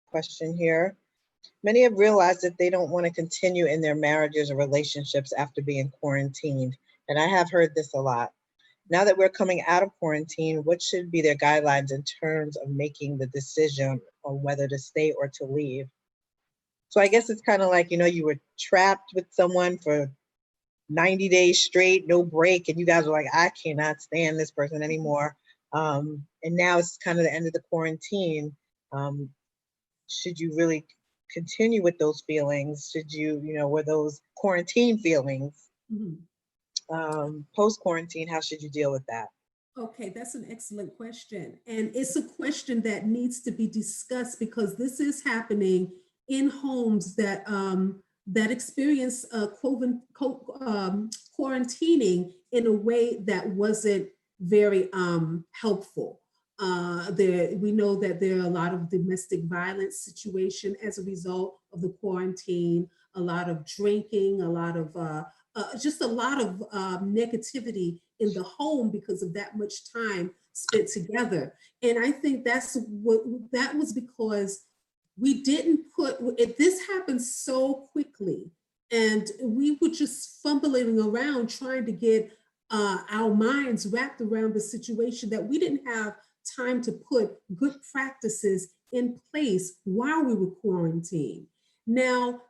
Question here. Many have realized that they don't want to continue in their marriages or relationships after being quarantined. And I have heard this a lot. Now that we're coming out of quarantine, what should be their guidelines in terms of making the decision on whether to stay or to leave? So I guess it's kind of like, you were trapped with someone for 90 days straight, no break, and you guys were like, I cannot stand this person anymore. And now it's kind of the end of the quarantine. Should you really continue with those feelings? Should you, were those quarantine feelings? Post-quarantine, how should you deal with that? Okay, that's an excellent question. And it's a question that needs to be discussed because this is happening in homes that experience quarantining in a way that wasn't very helpful. We know that there are a lot of domestic violence situation as a result of the quarantine, a lot of drinking, a lot of just a lot of negativity in the home because of that much time spent together. And I think that was because we didn't this happened so quickly, and we were just fumbling around trying to get our minds wrapped around the situation, that we didn't have time to put good practices in place while we were quarantined. Now,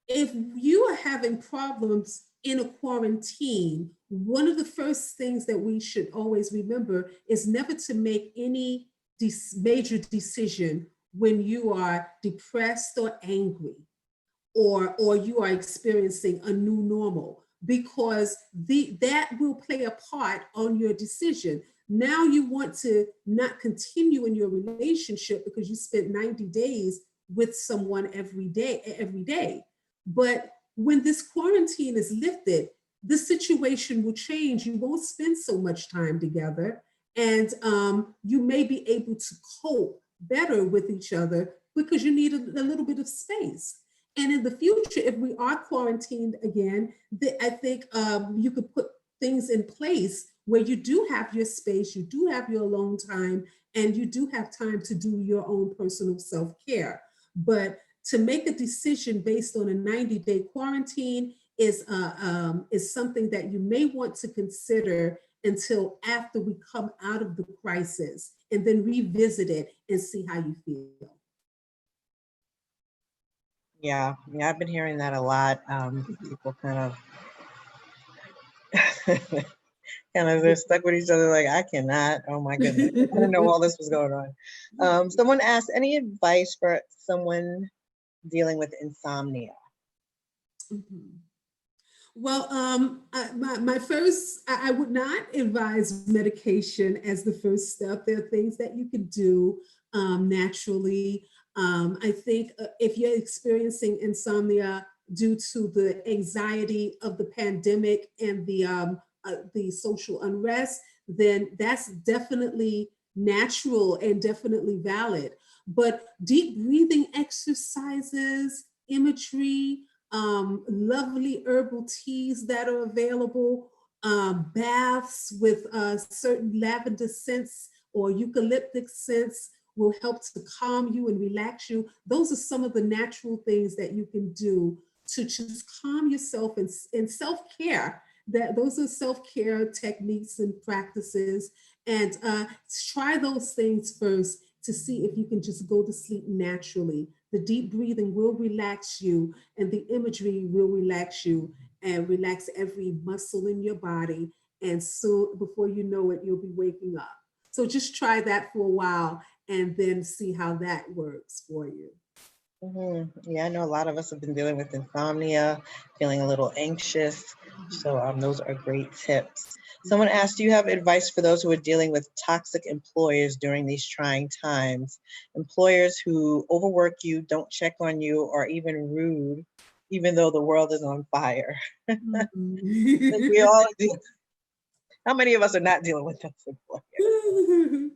if you are having problems in a quarantine, one of the first things that we should always remember is never to make any major decision when you are depressed or angry, or you are experiencing a new normal, because that will play a part on your decision. Now you want to not continue in your relationship because you spent 90 days with someone every day. But when this quarantine is lifted, the situation will change. You won't spend so much time together, and you may be able to cope better with each other because you need a little bit of space. And in the future, if we are quarantined again, I think you could put things in place where you do have your space, you do have your alone time, and you do have time to do your own personal self-care. But to make a decision based on a 90-day quarantine is something that you may want to consider until after we come out of the crisis, and then revisit it and see how you feel. Yeah, I've been hearing that a lot. People kind of they're stuck with each other, like, I cannot, oh my goodness, I didn't know all this was going on. Someone asked, any advice for someone dealing with insomnia? Mm-hmm. Well, I would not advise medication as the first step. There are things that you can do naturally. I think if you're experiencing insomnia due to the anxiety of the pandemic and the social unrest, then that's definitely natural and definitely valid. But deep breathing exercises, imagery, lovely herbal teas that are available, baths with certain lavender scents or eucalyptic scents will help to calm you and relax you. Those are some of the natural things that you can do to just calm yourself, and self-care. Those are self-care techniques and practices. And try those things first to see if you can just go to sleep naturally. The deep breathing will relax you, and the imagery will relax you and relax every muscle in your body. And so before you know it, you'll be waking up. So just try that for a while and then see how that works for you. Mm-hmm. Yeah, I know a lot of us have been dealing with insomnia, feeling a little anxious. So those are great tips. Someone asked, do you have advice for those who are dealing with toxic employers during these trying times? Employers who overwork you, don't check on you, or even rude, even though the world is on fire. Mm-hmm. We all do. How many of us are not dealing with those employers?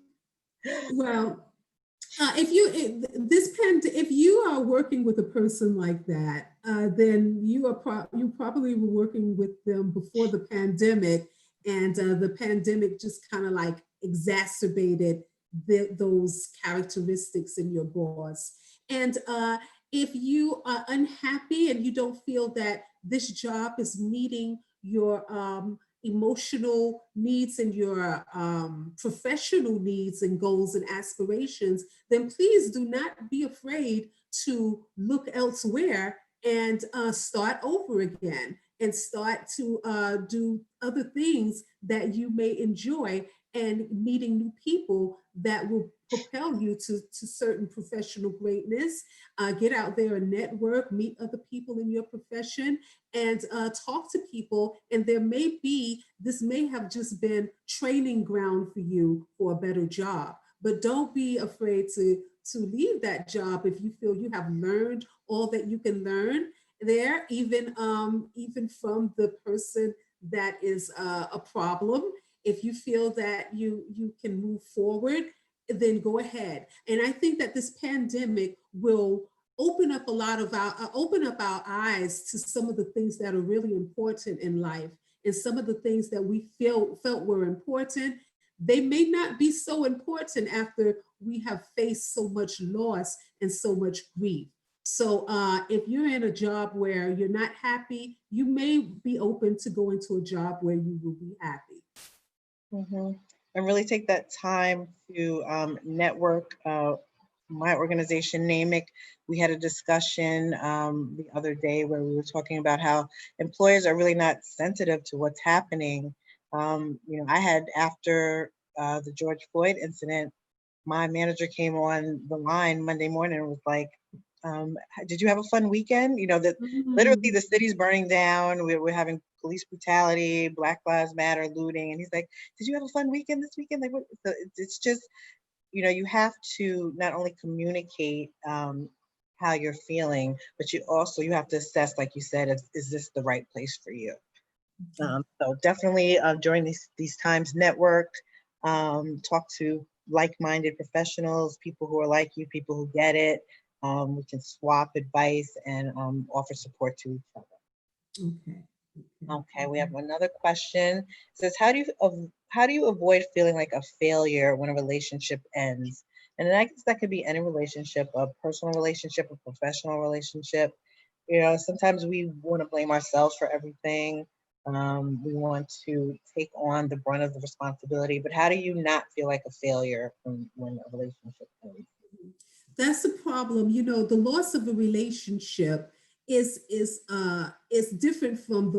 Well, if you are working with a person like that, then you probably were working with them before the pandemic, and the pandemic just kind of like exacerbated those characteristics in your boss. And if you are unhappy and you don't feel that this job is meeting your emotional needs and your professional needs and goals and aspirations, then please do not be afraid to look elsewhere and start over again, and start to do other things that you may enjoy, and meeting new people that will propel you to certain professional greatness. Get out there and network, meet other people in your profession, and talk to people. And this may have just been training ground for you for a better job. But don't be afraid to leave that job if you feel you have learned all that you can learn there, even from the person that is a problem. If you feel that you can move forward, then go ahead. And I think that this pandemic will open up our eyes to some of the things that are really important in life, and some of the things that we felt were important. They may not be so important after we have faced so much loss and so much grief. So if you're in a job where you're not happy, you may be open to going to a job where you will be happy. And really take that time to network. My organization, NAMIC, we had a discussion the other day where we were talking about how employers are really not sensitive to what's happening. I had, after the George Floyd incident, my manager came on the line Monday morning and was like, did you have a fun weekend? That literally the city's burning down. We're having police brutality, Black Lives Matter, looting. And he's like, did you have a fun weekend this weekend? Like, so it's just, you have to not only communicate how you're feeling, but you have to assess, like you said, is this the right place for you? So definitely during these times, network, talk to like-minded professionals, people who are like you, people who get it. We can swap advice and offer support to each other. Okay, we have another question. It says, how do you avoid feeling like a failure when a relationship ends? And I guess that could be any relationship, a personal relationship, a professional relationship. Sometimes we want to blame ourselves for everything. We want to take on the brunt of the responsibility, but how do you not feel like a failure when a relationship ends? That's the problem. The loss of a relationship is different from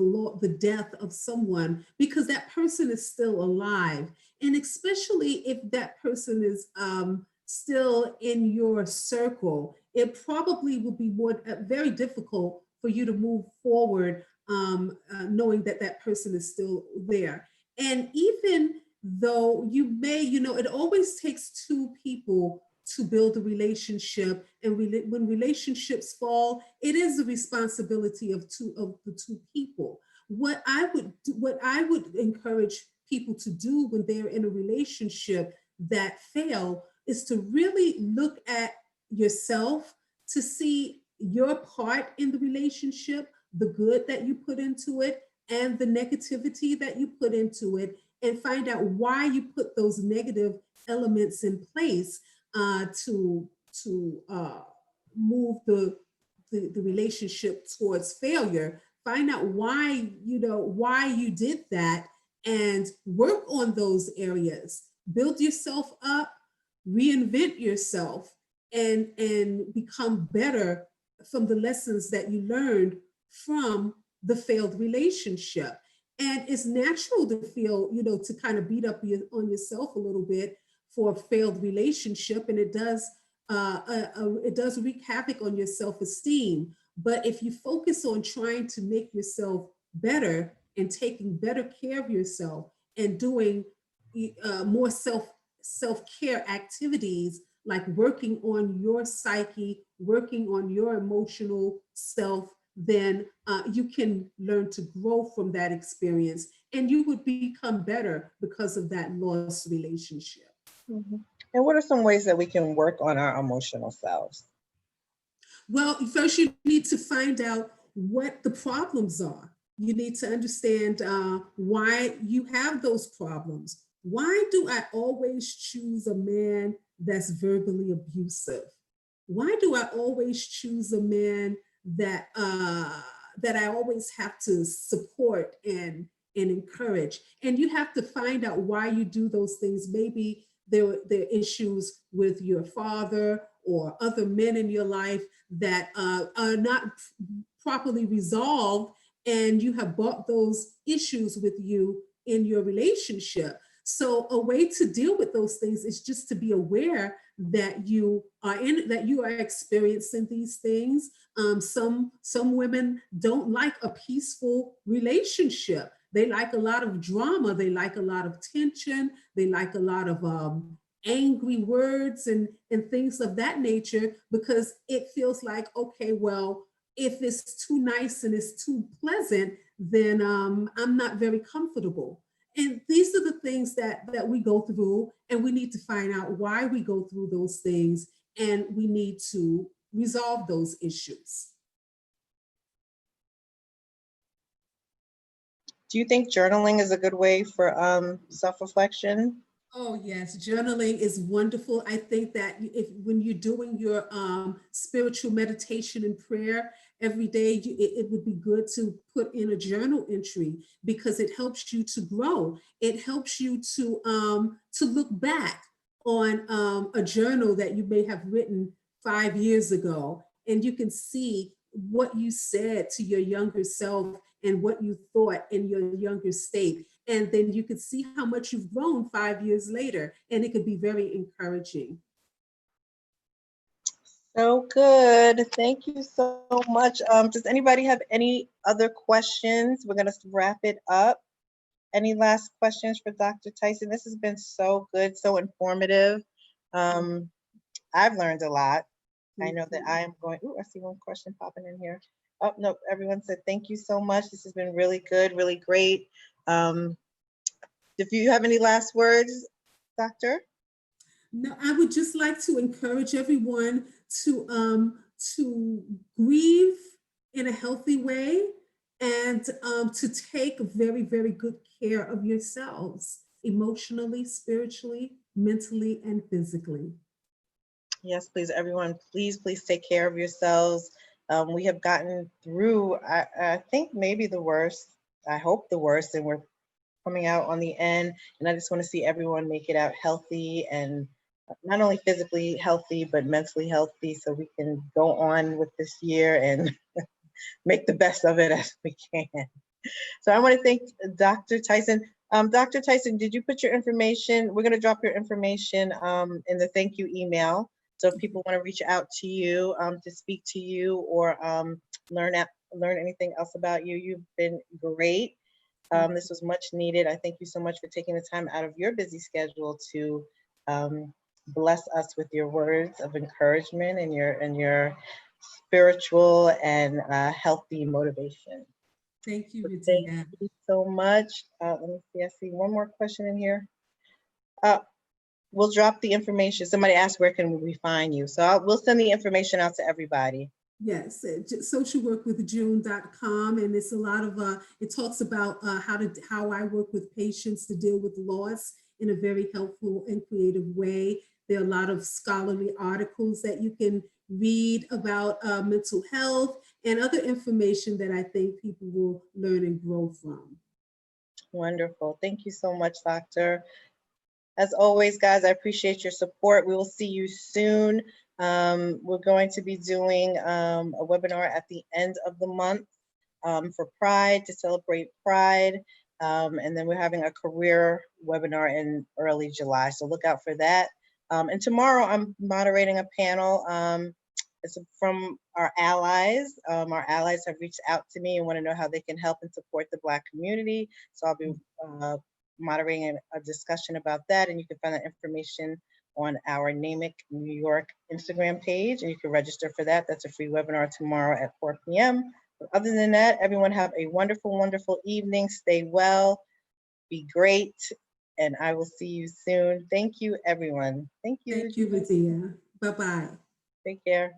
the death of someone, because that person is still alive, and especially if that person is still in your circle, it probably will be very difficult for you to move forward, knowing that that person is still there. And even though you may, it always takes two people to build a relationship, and when relationships fall, it is the responsibility of the two people. What I would encourage people to do when they're in a relationship that fail is to really look at yourself, to see your part in the relationship, the good that you put into it and the negativity that you put into it, and find out why you put those negative elements in place to move the relationship towards failure. Find out why you did that, and work on those areas. Build yourself up, reinvent yourself, and become better from the lessons that you learned from the failed relationship. And it's natural to feel, to kind of beat up on yourself a little bit for a failed relationship, and it does wreak havoc on your self-esteem. But if you focus on trying to make yourself better and taking better care of yourself and doing more self-care activities, like working on your psyche, working on your emotional self, then you can learn to grow from that experience, and you would become better because of that lost relationship. And what are some ways that we can work on our emotional selves? Well, first you need to find out what the problems are. You need to understand why you have those problems. Why do I always choose a man that's verbally abusive? Why do I always choose a man that I always have to support and encourage? And you have to find out why you do those things. Maybe there are issues with your father or other men in your life that are not properly resolved, and you have brought those issues with you in your relationship. So a way to deal with those things is just to be aware that you are experiencing these things. Some women don't like a peaceful relationship. They like a lot of drama. They like a lot of tension. They like a lot of angry words and things of that nature, because it feels like, okay, well, if it's too nice and it's too pleasant, then I'm not very comfortable. And these are the things that we go through, and we need to find out why we go through those things, and we need to resolve those issues. Do you think journaling is a good way for self-reflection? Oh yes, journaling is wonderful. I think that if when you're doing your spiritual meditation and prayer every day, it would be good to put in a journal entry, because it helps you to grow. It helps you to look back on a journal that you may have written 5 years ago, and you can see what you said to your younger self and what you thought in your younger state. And then you could see how much you've grown 5 years later, and it could be very encouraging. So good. Thank you so much. Does anybody have any other questions? We're going to wrap it up. Any last questions for Dr. Tyson? This has been so good, so informative. I've learned a lot. I know that I am going, I see one question popping in here. Oh, no, everyone said thank you so much. This has been really good, really great. If you have any last words, Doctor? No, I would just like to encourage everyone to grieve in a healthy way, and to take very, very good care of yourselves, emotionally, spiritually, mentally, and physically. Yes, please, everyone, please take care of yourselves. We have gotten through, I think maybe the worst, I hope the worst, and we're coming out on the end. And I just want to see everyone make it out healthy, and not only physically healthy, but mentally healthy, so we can go on with this year and make the best of it as we can. So I want to thank Dr. Tyson. Dr. Tyson, did you put your information? We're going to drop your information in the thank you email. So if people want to reach out to you to speak to you, or learn anything else about you, you've been great. This was much needed. I thank you so much for taking the time out of your busy schedule to bless us with your words of encouragement and your spiritual and healthy motivation. Thank you, Vidya. Thank you so much. Let me see. I see one more question in here. We'll drop the information. Somebody asked, where can we find you? So we'll send the information out to everybody. Yes, socialworkwithjune.com, and it's a lot of it talks about how I work with patients to deal with loss in a very helpful and creative way. There are a lot of scholarly articles that you can read about mental health and other information that I think people will learn and grow from. Wonderful. Thank you so much, Doctor. As always, guys, I appreciate your support. We will see you soon. We're going to be doing a webinar at the end of the month for Pride, to celebrate Pride. And then we're having a career webinar in early July. So look out for that. And tomorrow I'm moderating a panel. It's from our allies. Our allies have reached out to me and want to know how they can help and support the Black community. So I'll be moderating a discussion about that, and you can find that information on our NAMIC New York Instagram page, and you can register for that. That's a free webinar tomorrow at 4 p.m. But other than that, everyone have a wonderful, wonderful evening. Stay well, be great, and I will see you soon. Thank you, everyone. Thank you. Thank you, Vidya. Bye-bye. Take care.